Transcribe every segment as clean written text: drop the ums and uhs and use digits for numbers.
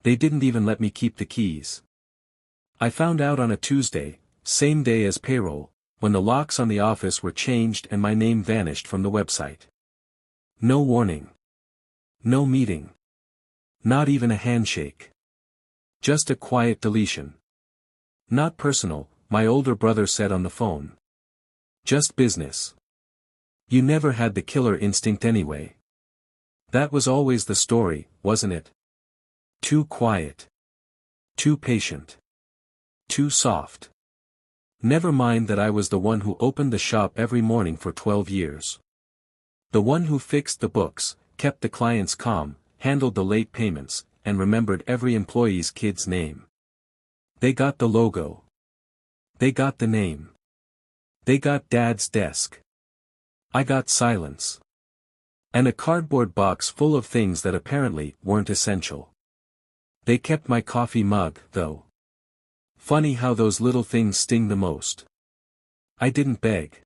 They didn't even let me keep the keys. I found out on a Tuesday, same day as payroll, when the locks on the office were changed and my name vanished from the website. No warning. No meeting. Not even a handshake. Just a quiet deletion. Not personal, my older brother said on the phone. Just business. You never had the killer instinct anyway. That was always the story, wasn't it? Too quiet. Too patient. Too soft. Never mind that I was the one who opened the shop every morning for 12 years. The one who fixed the books, kept the clients calm, handled the late payments, and remembered every employee's kid's name. They got the logo. They got the name. They got Dad's desk. I got silence. And a cardboard box full of things that apparently weren't essential. They kept my coffee mug, though. Funny how those little things sting the most. I didn't beg.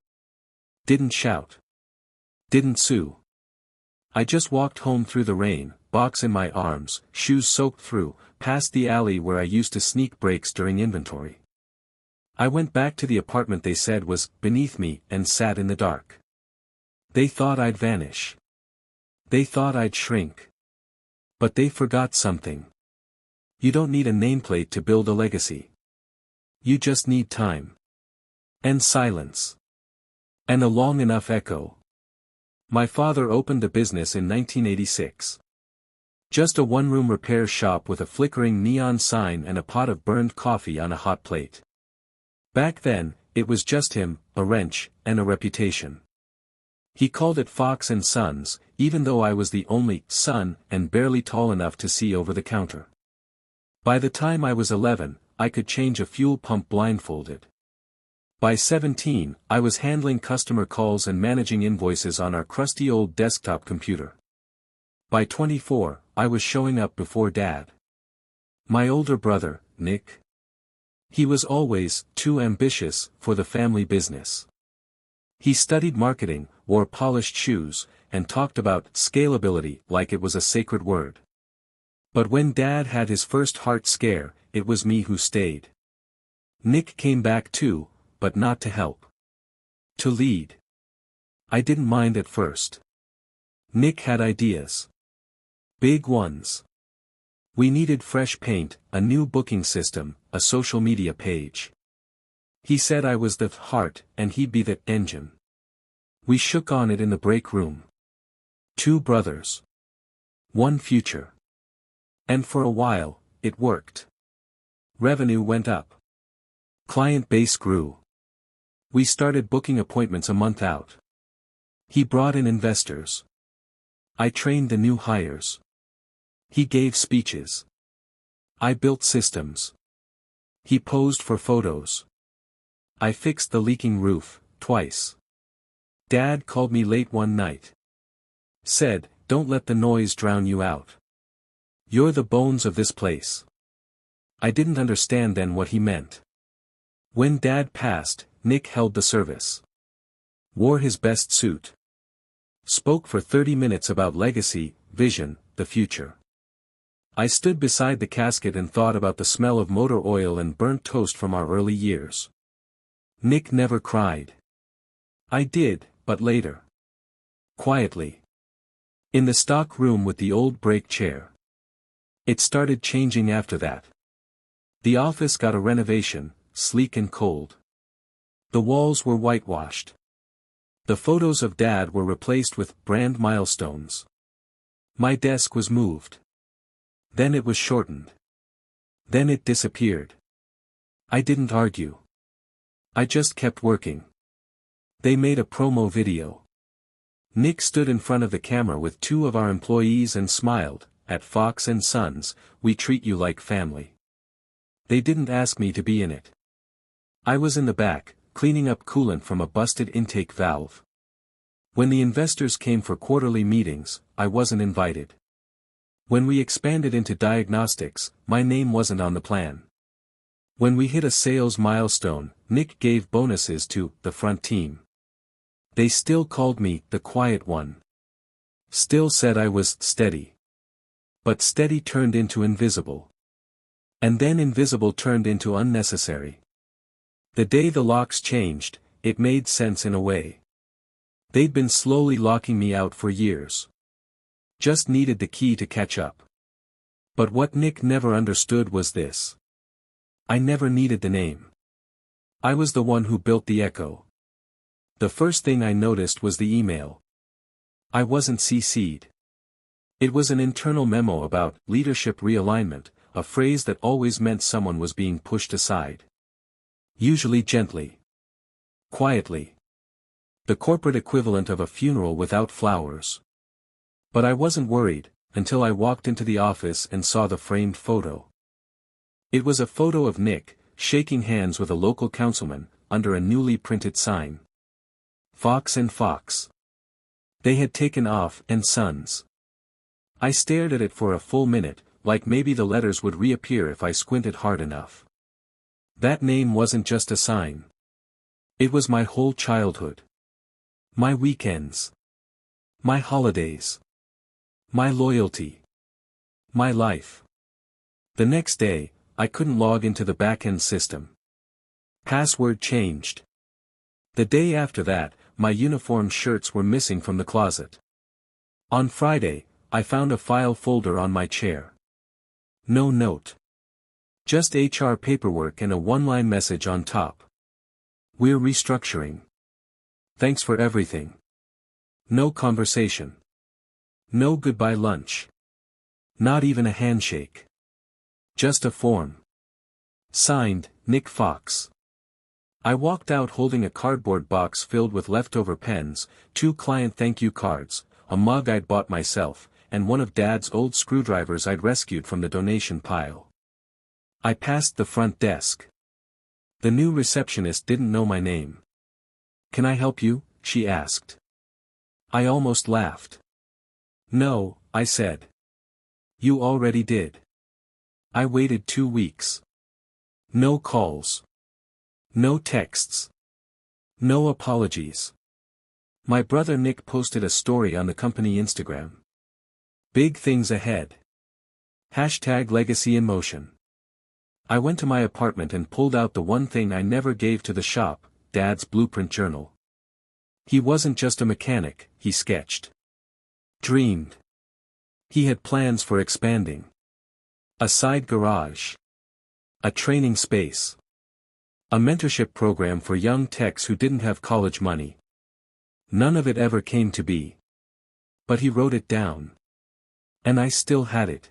Didn't shout. Didn't sue. I just walked home through the rain, box in my arms, shoes soaked through, past the alley where I used to sneak breaks during inventory. I went back to the apartment they said was beneath me and sat in the dark. They thought I'd vanish. They thought I'd shrink. But they forgot something. You don't need a nameplate to build a legacy. You just need time. And silence. And a long enough echo. My father opened the business in 1986. Just a one-room repair shop with a flickering neon sign and a pot of burned coffee on a hot plate. Back then, it was just him, a wrench, and a reputation. He called it Fox and Sons, even though I was the only son and barely tall enough to see over the counter. By the time I was 11, I could change a fuel pump blindfolded. By 17, I was handling customer calls and managing invoices on our crusty old desktop computer. By 24, I was showing up before Dad. My older brother, Nick. He was always too ambitious for the family business. He studied marketing, wore polished shoes, and talked about scalability like it was a sacred word. But when Dad had his first heart scare, it was me who stayed. Nick came back too, but not to help. To lead. I didn't mind at first. Nick had ideas. Big ones. We needed fresh paint, a new booking system, a social media page. He said I was the heart, and he'd be the engine. We shook on it in the break room. 2 brothers. 1 future. And for a while, it worked. Revenue went up. Client base grew. We started booking appointments a month out. He brought in investors. I trained the new hires. He gave speeches. I built systems. He posed for photos. I fixed the leaking roof, twice. Dad called me late one night. Said, "Don't let the noise drown you out. You're the bones of this place." I didn't understand then what he meant. When Dad passed, Nick held the service. Wore his best suit. Spoke for 30 minutes about legacy, vision, the future. I stood beside the casket and thought about the smell of motor oil and burnt toast from our early years. Nick never cried. I did, but later. Quietly. In the stock room with the old brake chair. It started changing after that. The office got a renovation, sleek and cold. The walls were whitewashed. The photos of Dad were replaced with brand milestones. My desk was moved. Then it was shortened. Then it disappeared. I didn't argue. I just kept working. They made a promo video. Nick stood in front of the camera with 2 of our employees and smiled, "At Fox and Sons, we treat you like family." They didn't ask me to be in it. I was in the back, cleaning up coolant from a busted intake valve. When the investors came for quarterly meetings, I wasn't invited. When we expanded into diagnostics, my name wasn't on the plan. When we hit a sales milestone, Nick gave bonuses to the front team. They still called me the quiet one. Still said I was steady. But steady turned into invisible. And then invisible turned into unnecessary. The day the locks changed, it made sense in a way. They'd been slowly locking me out for years. Just needed the key to catch up. But what Nick never understood was this. I never needed the name. I was the one who built the echo. The first thing I noticed was the email. I wasn't CC'd. It was an internal memo about leadership realignment, a phrase that always meant someone was being pushed aside. Usually gently. Quietly. The corporate equivalent of a funeral without flowers. But I wasn't worried, until I walked into the office and saw the framed photo. It was a photo of Nick, shaking hands with a local councilman, under a newly printed sign. Fox and Fox. They had taken off and Sons. I stared at it for a full minute, like maybe the letters would reappear if I squinted hard enough. That name wasn't just a sign. It was my whole childhood. My weekends. My holidays. My loyalty. My life. The next day, I couldn't log into the back-end system. Password changed. The day after that, my uniform shirts were missing from the closet. On Friday, I found a file folder on my chair. No note. Just HR paperwork and a one-line message on top. We're restructuring. Thanks for everything. No conversation. No goodbye lunch. Not even a handshake. Just a form. Signed, Nick Fox. I walked out holding a cardboard box filled with leftover pens, 2 client thank you cards, a mug I'd bought myself, and one of Dad's old screwdrivers I'd rescued from the donation pile. I passed the front desk. The new receptionist didn't know my name. "Can I help you?" she asked. I almost laughed. "No," I said. "You already did." I waited 2 weeks. No calls. No texts. No apologies. My brother Nick posted a story on the company Instagram. Big things ahead. #legacy in motion. I went to my apartment and pulled out the one thing I never gave to the shop, Dad's blueprint journal. He wasn't just a mechanic, he sketched. Dreamed. He had plans for expanding. A side garage. A training space. A mentorship program for young techs who didn't have college money. None of it ever came to be. But he wrote it down. And I still had it.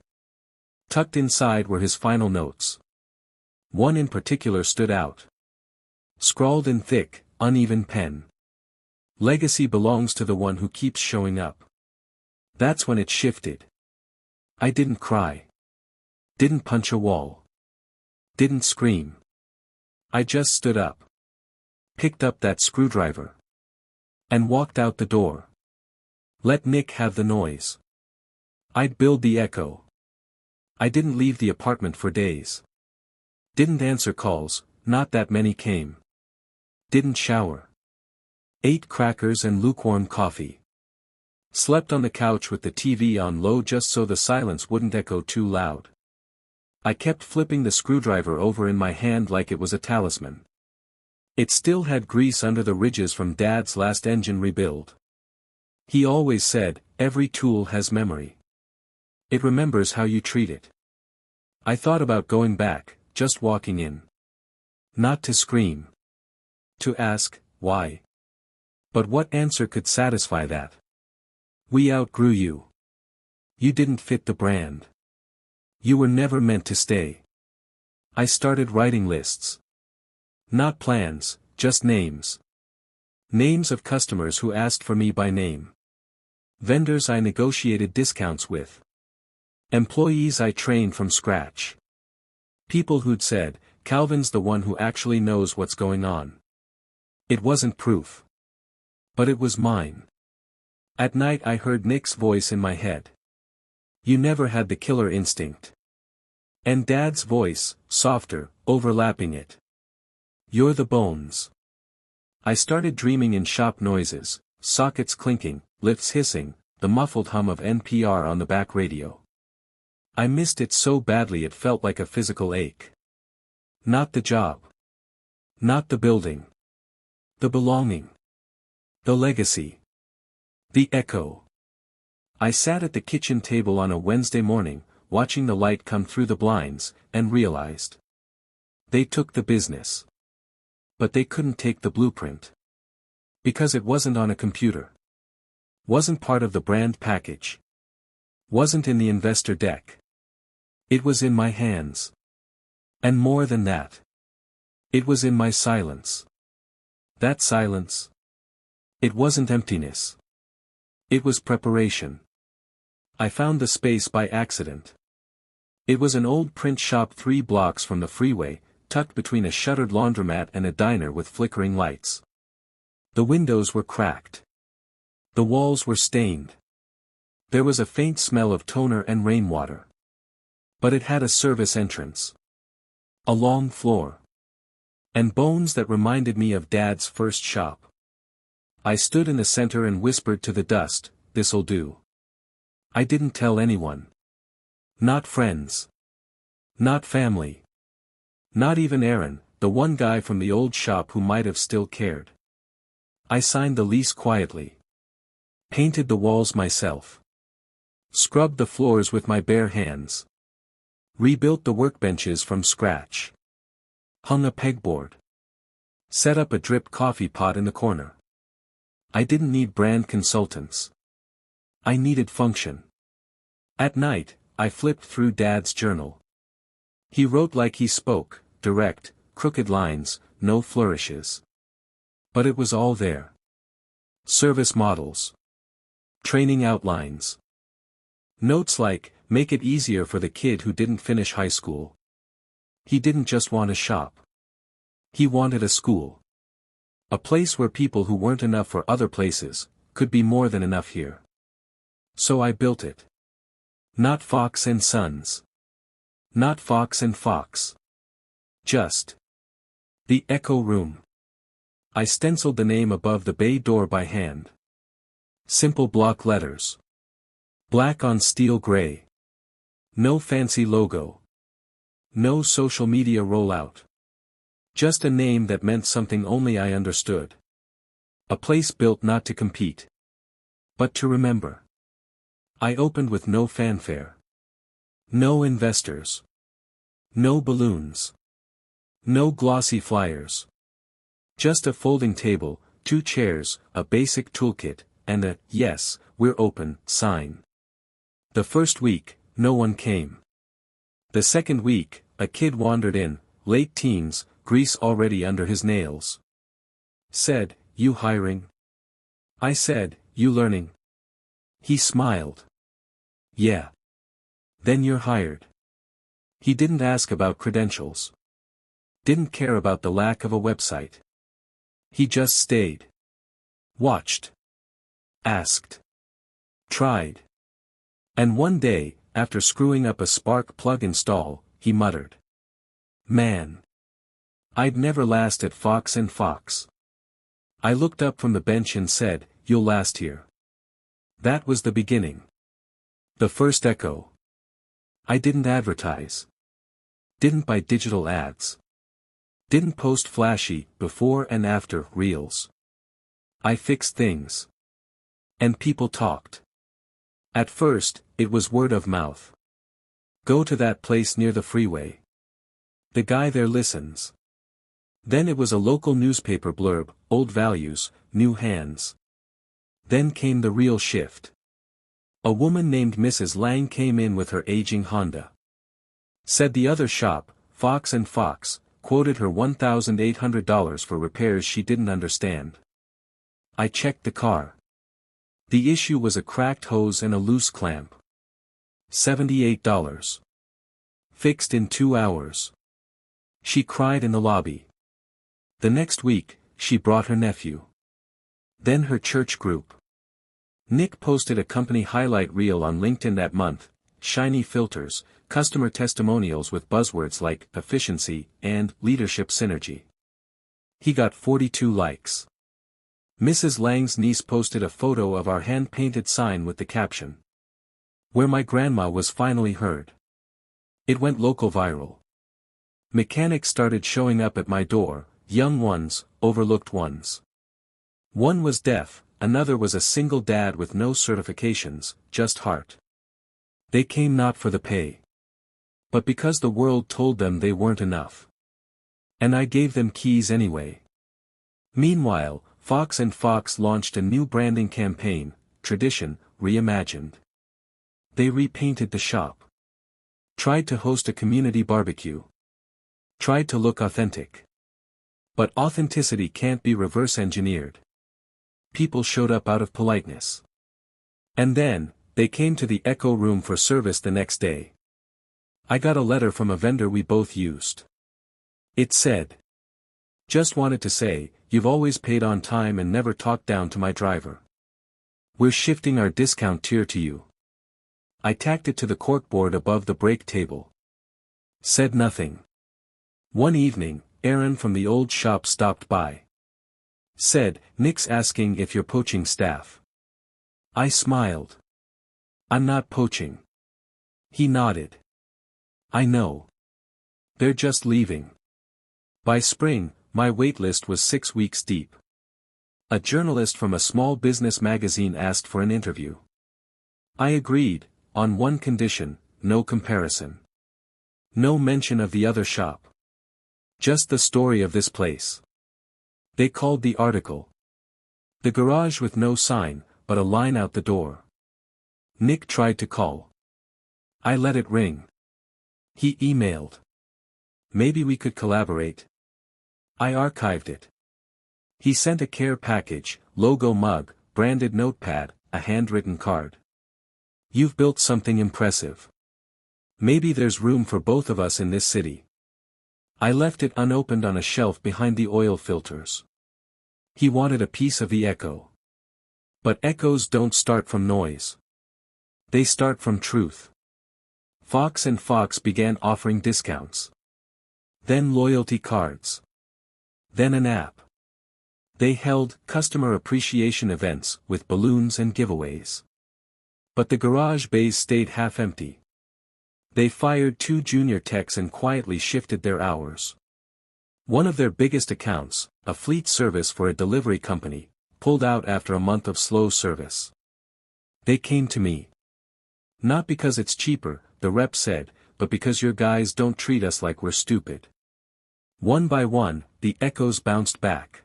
Tucked inside were his final notes. One in particular stood out. Scrawled in thick, uneven pen. Legacy belongs to the one who keeps showing up. That's when it shifted. I didn't cry. Didn't punch a wall. Didn't scream. I just stood up. Picked up that screwdriver. And walked out the door. Let Nick have the noise. I'd build the echo. I didn't leave the apartment for days. Didn't answer calls, not that many came. Didn't shower. Ate crackers and lukewarm coffee. Slept on the couch with the TV on low just so the silence wouldn't echo too loud. I kept flipping the screwdriver over in my hand like it was a talisman. It still had grease under the ridges from Dad's last engine rebuild. He always said, every tool has memory. It remembers how you treat it. I thought about going back, just walking in. Not to scream. To ask, why? But what answer could satisfy that? We outgrew you. You didn't fit the brand. You were never meant to stay. I started writing lists. Not plans, just names. Names of customers who asked for me by name. Vendors I negotiated discounts with. Employees I trained from scratch. People who'd said, Calvin's the one who actually knows what's going on. It wasn't proof. But it was mine. At night I heard Nick's voice in my head. You never had the killer instinct. And Dad's voice, softer, overlapping it. You're the bones. I started dreaming in shop noises, sockets clinking, lifts hissing, the muffled hum of NPR on the back radio. I missed it so badly it felt like a physical ache. Not the job. Not the building. The belonging. The legacy. The echo. I sat at the kitchen table on a Wednesday morning, watching the light come through the blinds, and realized. They took the business. But they couldn't take the blueprint. Because it wasn't on a computer. Wasn't part of the brand package. Wasn't in the investor deck. It was in my hands. And more than that. It was in my silence. That silence. It wasn't emptiness. It was preparation. I found the space by accident. It was an old print shop 3 blocks from the freeway, tucked between a shuttered laundromat and a diner with flickering lights. The windows were cracked. The walls were stained. There was a faint smell of toner and rainwater. But it had a service entrance. A long floor. And bones that reminded me of Dad's first shop. I stood in the center and whispered to the dust, "This'll do." I didn't tell anyone. Not friends. Not family. Not even Aaron, the one guy from the old shop who might have still cared. I signed the lease quietly. Painted the walls myself. Scrubbed the floors with my bare hands. Rebuilt the workbenches from scratch. Hung a pegboard. Set up a drip coffee pot in the corner. I didn't need brand consultants. I needed function. At night, I flipped through Dad's journal. He wrote like he spoke, direct, crooked lines, no flourishes. But it was all there. Service models. Training outlines. Notes like, make it easier for the kid who didn't finish high school. He didn't just want a shop. He wanted a school. A place where people who weren't enough for other places, could be more than enough here. So I built it. Not Fox and Sons. Not Fox and Fox. Just. The Echo Room. I stenciled the name above the bay door by hand. Simple block letters. Black on steel gray. No fancy logo. No social media rollout. Just a name that meant something only I understood. A place built not to compete. But to remember. I opened with no fanfare. No investors. No balloons. No glossy flyers. Just a folding table, 2 chairs, a basic toolkit, and a, "Yes, we're open," sign. The first week, no one came. The second week, a kid wandered in, late teens, grease already under his nails. Said, "You hiring?" I said, "You learning?" He smiled. "Yeah." "Then you're hired." He didn't ask about credentials. Didn't care about the lack of a website. He just stayed. Watched. Asked. Tried. And one day, after screwing up a spark plug install, he muttered. "Man. I'd never last at Fox and Fox." I looked up from the bench and said, "You'll last here." That was the beginning. The first echo. I didn't advertise. Didn't buy digital ads. Didn't post flashy, before and after, reels. I fixed things. And people talked. At first, it was word of mouth. Go to that place near the freeway. The guy there listens. Then it was a local newspaper blurb, old values, new hands. Then came the real shift. A woman named Mrs. Lang came in with her aging Honda. Said the other shop, Fox and Fox, quoted her $1,800 for repairs she didn't understand. I checked the car. The issue was a cracked hose and a loose clamp. $78. Fixed in 2 hours. She cried in the lobby. The next week, she brought her nephew. Then her church group. Nick posted a company highlight reel on LinkedIn that month, shiny filters, customer testimonials with buzzwords like efficiency and leadership synergy. He got 42 likes. Mrs. Lang's niece posted a photo of our hand-painted sign with the caption, "Where my grandma was finally heard." It went local viral. Mechanics started showing up at my door, young ones, overlooked ones. One was deaf, another was a single dad with no certifications, just heart. They came not for the pay, but because the world told them they weren't enough. And I gave them keys anyway. Meanwhile, Fox and Fox launched a new branding campaign, Tradition, Reimagined. They repainted the shop. Tried to host a community barbecue. Tried to look authentic. But authenticity can't be reverse engineered. People showed up out of politeness. And then, they came to the Echo Room for service the next day. I got a letter from a vendor we both used. It said, "Just wanted to say, you've always paid on time and never talked down to my driver. We're shifting our discount tier to you." I tacked it to the corkboard above the break table. Said nothing. One evening, Aaron from the old shop stopped by. Said, "Nick's asking if you're poaching staff." I smiled. "I'm not poaching." He nodded. "I know. They're just leaving." By spring, my waitlist was 6 weeks deep. A journalist from a small business magazine asked for an interview. I agreed, on one condition: no comparison. No mention of the other shop. Just the story of this place. They called the article "The Garage with No Sign, but a Line Out the Door." Nick tried to call. I let it ring. He emailed. Maybe we could collaborate. I archived it. He sent a care package, logo mug, branded notepad, a handwritten card. "You've built something impressive. Maybe there's room for both of us in this city." I left it unopened on a shelf behind the oil filters. He wanted a piece of the echo. But echoes don't start from noise. They start from truth. Fox and Fox began offering discounts. Then loyalty cards. Then an app. They held customer appreciation events with balloons and giveaways. But the garage bays stayed half empty. They fired 2 junior techs and quietly shifted their hours. One of their biggest accounts, a fleet service for a delivery company, pulled out after a month of slow service. They came to me. "Not because it's cheaper," the rep said, "but because your guys don't treat us like we're stupid." One by one, the echoes bounced back.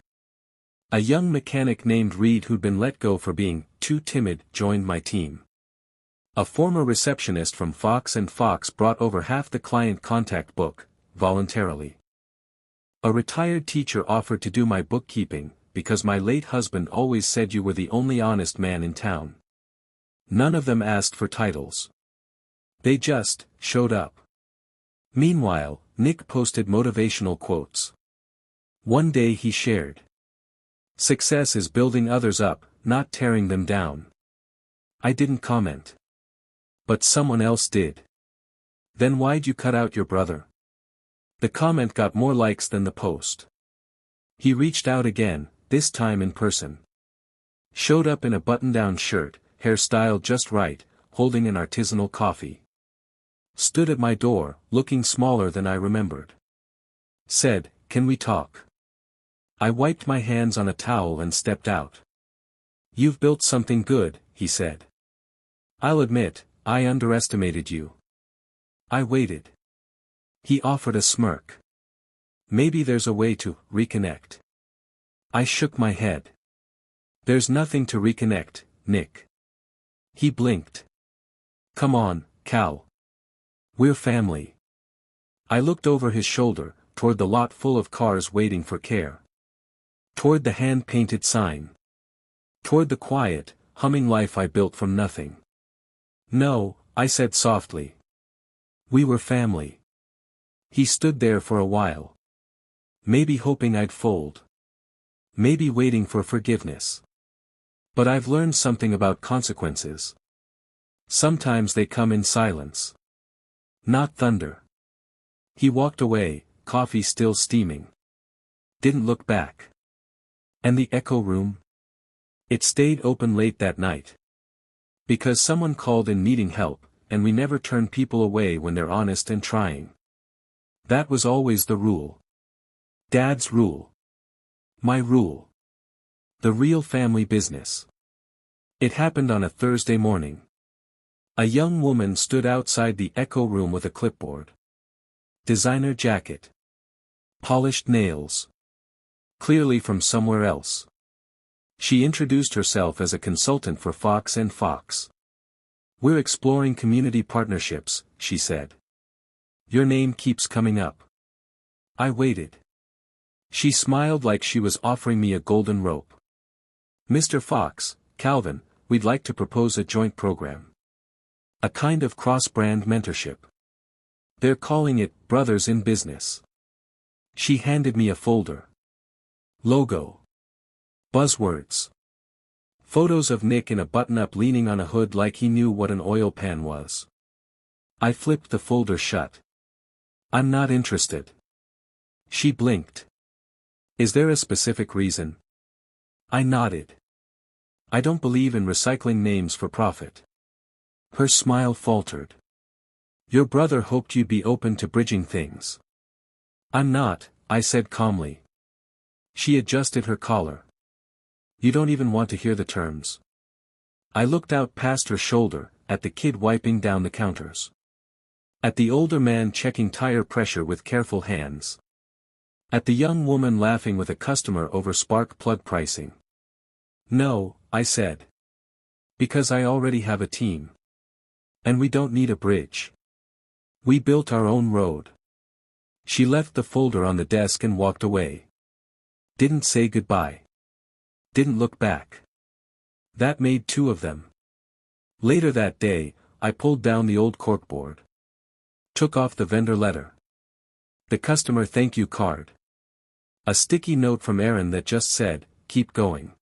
A young mechanic named Reed, who'd been let go for being too timid, joined my team. A former receptionist from Fox and Fox brought over half the client contact book, voluntarily. A retired teacher offered to do my bookkeeping, because my late husband always said you were the only honest man in town. None of them asked for titles. They just showed up. Meanwhile, Nick posted motivational quotes. One day he shared, "Success is building others up, not tearing them down." I didn't comment. But someone else did. "Then why'd you cut out your brother?" The comment got more likes than the post. He reached out again, this time in person. Showed up in a button-down shirt, hairstyle just right, holding an artisanal coffee. Stood at my door, looking smaller than I remembered. Said, "Can we talk?" I wiped my hands on a towel and stepped out. "You've built something good," he said. "I'll admit, I underestimated you." I waited. He offered a smirk. "Maybe there's a way to reconnect." I shook my head. "There's nothing to reconnect, Nick." He blinked. "Come on, Cal. We're family." I looked over his shoulder, toward the lot full of cars waiting for care. Toward the hand-painted sign. Toward the quiet, humming life I built from nothing. "No," I said softly. "We were family." He stood there for a while. Maybe hoping I'd fold. Maybe waiting for forgiveness. But I've learned something about consequences. Sometimes they come in silence. Not thunder. He walked away, coffee still steaming. Didn't look back. And the echo room? It stayed open late that night. Because someone called in needing help, and we never turn people away when they're honest and trying. That was always the rule. Dad's rule. My rule. The real family business. It happened on a Thursday morning. A young woman stood outside the Echo room with a clipboard. Designer jacket. Polished nails. Clearly from somewhere else. She introduced herself as a consultant for Fox & Fox. "We're exploring community partnerships," she said. "Your name keeps coming up." I waited. She smiled like she was offering me a golden rope. "Mr. Fox, Calvin, we'd like to propose a joint program. A kind of cross-brand mentorship. They're calling it Brothers in Business." She handed me a folder. Logo. Buzzwords. Photos of Nick in a button-up leaning on a hood like he knew what an oil pan was. I flipped the folder shut. "I'm not interested." She blinked. "Is there a specific reason?" I nodded. "I don't believe in recycling names for profit." Her smile faltered. "Your brother hoped you'd be open to bridging things." "I'm not," I said calmly. She adjusted her collar. "You don't even want to hear the terms." I looked out past her shoulder, at the kid wiping down the counters. At the older man checking tire pressure with careful hands. At the young woman laughing with a customer over spark plug pricing. "No," I said. "Because I already have a team. And we don't need a bridge. We built our own road." She left the folder on the desk and walked away. Didn't say goodbye. Didn't look back. That made two of them. Later that day, I pulled down the old corkboard. Took off the vendor letter. The customer thank you card. A sticky note from Aaron that just said, "Keep going."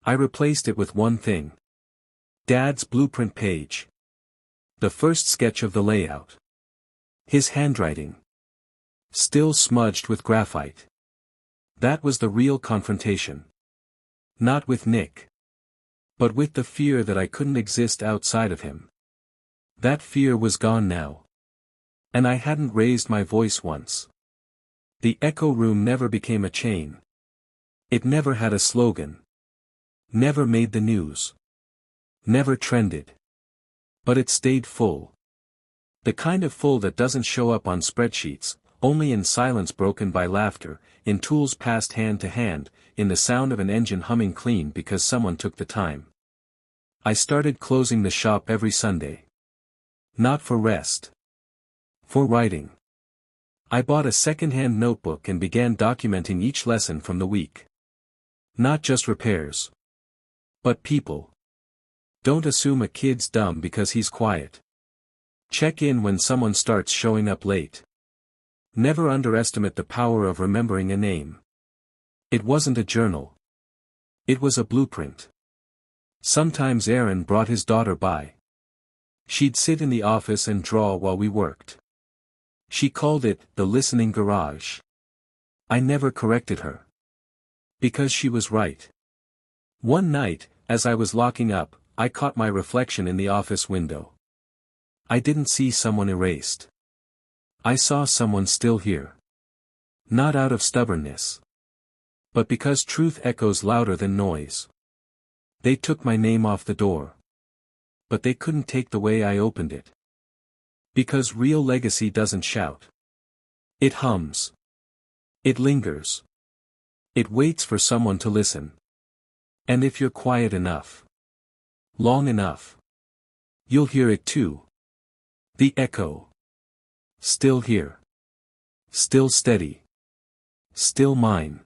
I replaced it with one thing. Dad's blueprint page. The first sketch of the layout. His handwriting. Still smudged with graphite. That was the real confrontation. Not with Nick. But with the fear that I couldn't exist outside of him. That fear was gone now. And I hadn't raised my voice once. The Echo room never became a chain. It never had a slogan. Never made the news. Never trended. But it stayed full. The kind of full that doesn't show up on spreadsheets, only in silence broken by laughter, in tools passed hand to hand, in the sound of an engine humming clean because someone took the time. I started closing the shop every Sunday. Not for rest. For writing. I bought a second-hand notebook and began documenting each lesson from the week. Not just repairs. But people. Don't assume a kid's dumb because he's quiet. Check in when someone starts showing up late. Never underestimate the power of remembering a name. It wasn't a journal. It was a blueprint. Sometimes Aaron brought his daughter by. She'd sit in the office and draw while we worked. She called it the listening garage. I never corrected her. Because she was right. One night, as I was locking up, I caught my reflection in the office window. I didn't see someone erased. I saw someone still here. Not out of stubbornness. But because truth echoes louder than noise. They took my name off the door. But they couldn't take the way I opened it. Because real legacy doesn't shout. It hums. It lingers. It waits for someone to listen. And if you're quiet enough, long enough, you'll hear it too. The echo. Still here. Still steady. Still mine.